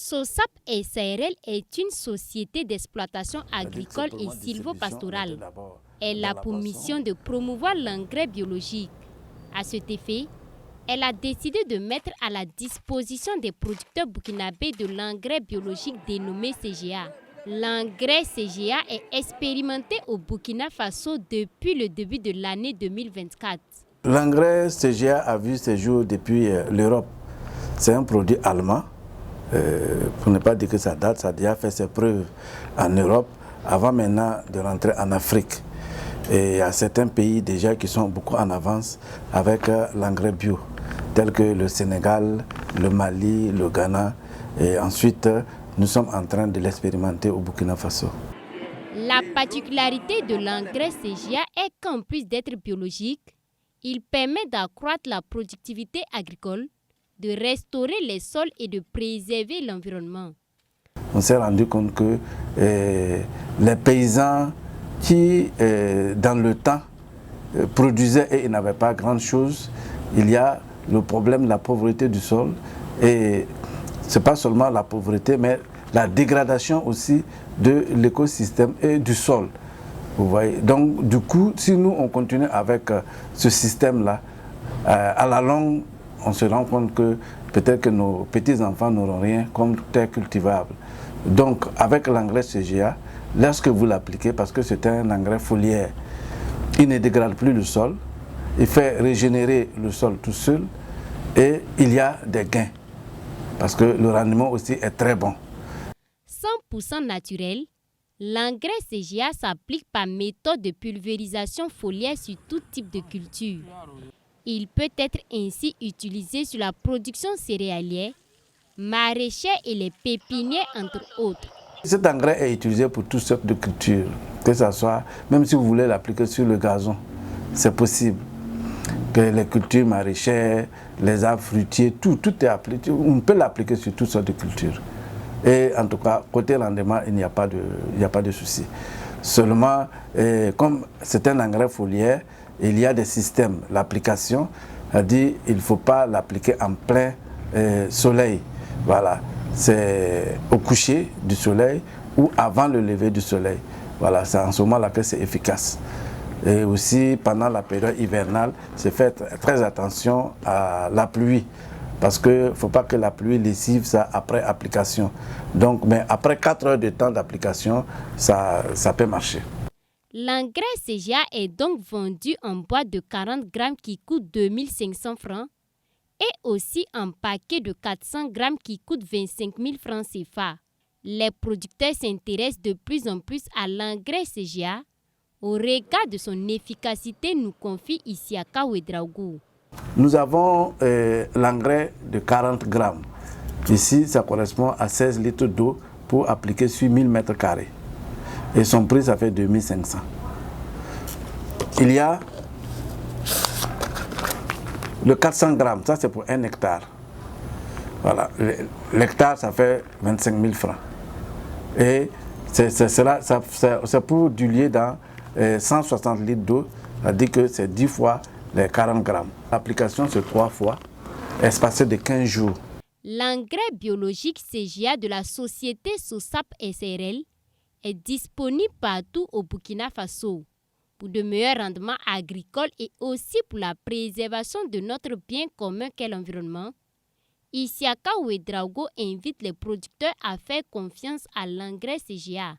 SOSAP SARL est une société d'exploitation agricole et sylvopastorale. Elle a pour mission de promouvoir l'engrais biologique. À cet effet, elle a décidé de mettre à la disposition des producteurs burkinabés de l'engrais biologique dénommé CGA. L'engrais CGA est expérimenté au Burkina Faso depuis le début de l'année 2024. L'engrais CGA a vu ses jours depuis l'Europe. C'est un produit allemand. Pour ne pas dire que ça date, ça a déjà fait ses preuves en Europe avant maintenant de rentrer en Afrique. Et il y a certains pays déjà qui sont beaucoup en avance avec l'engrais bio, tels que le Sénégal, le Mali, le Ghana. Et ensuite, nous sommes en train de l'expérimenter au Burkina Faso. La particularité de l'engrais CGA est qu'en plus d'être biologique, il permet d'accroître la productivité agricole, de restaurer les sols et de préserver l'environnement. On s'est rendu compte que les paysans qui, dans le temps, produisaient et ils n'avaient pas grand-chose, il y a le problème de la pauvreté du sol. Et ce n'est pas seulement la pauvreté, mais la dégradation aussi de l'écosystème et du sol. Vous voyez? Donc, du coup, si nous, on continue avec ce système-là, à la longue, on se rend compte que peut-être que nos petits-enfants n'auront rien comme terre cultivable. Donc, avec l'engrais CGA, lorsque vous l'appliquez, parce que c'est un engrais foliaire, il ne dégrade plus le sol, il fait régénérer le sol tout seul et il y a des gains. Parce que le rendement aussi est très bon. 100% naturel, l'engrais CGA s'applique par méthode de pulvérisation foliaire sur tout type de culture. Il peut être ainsi utilisé sur la production céréalière, maraîchère et les pépinières, entre autres. Cet engrais est utilisé pour toutes sortes de cultures, que ce soit, même si vous voulez l'appliquer sur le gazon, c'est possible. Que les cultures maraîchères, les arbres fruitiers, tout est appliqué. On peut l'appliquer sur toutes sortes de cultures. Et en tout cas, côté rendement, il n'y a pas de souci. Seulement, comme c'est un engrais foliaire, il y a des systèmes. L'application, dit il ne faut pas l'appliquer en plein soleil. Voilà, c'est au coucher du soleil ou avant le lever du soleil. Voilà, c'est en ce moment-là que c'est efficace. Et aussi, pendant la période hivernale, c'est faire très attention à la pluie. Parce qu'il ne faut pas que la pluie lessive ça après application. Donc, mais après 4 heures de temps d'application, ça peut marcher. L'engrais CGA est donc vendu en boîte de 40 grammes qui coûte 2500 francs et aussi en paquet de 400 grammes qui coûte 25 000 francs CFA. Les producteurs s'intéressent de plus en plus à l'engrais CGA au regard de son efficacité, nous confie Isiaka Ouedraogo. Nous avons l'engrais de 40 grammes. Ici, ça correspond à 16 litres d'eau pour appliquer sur 1000 mètres carrés. Et son prix, ça fait 2500. Il y a le 400 grammes, ça c'est pour 1 hectare. Voilà, l'hectare, ça fait 25 000 francs. Et c'est pour diluer dans 160 litres d'eau, c'est-à-dire que c'est 10 fois les 40 grammes. L'application, c'est 3 fois, espacée de 15 jours. L'engrais biologique CGA de la société SOSAP SARL est disponible partout au Burkina Faso pour de meilleurs rendements agricoles et aussi pour la préservation de notre bien commun qu'est l'environnement. Isiaka Ouedraogo invite les producteurs à faire confiance à l'engrais CGA.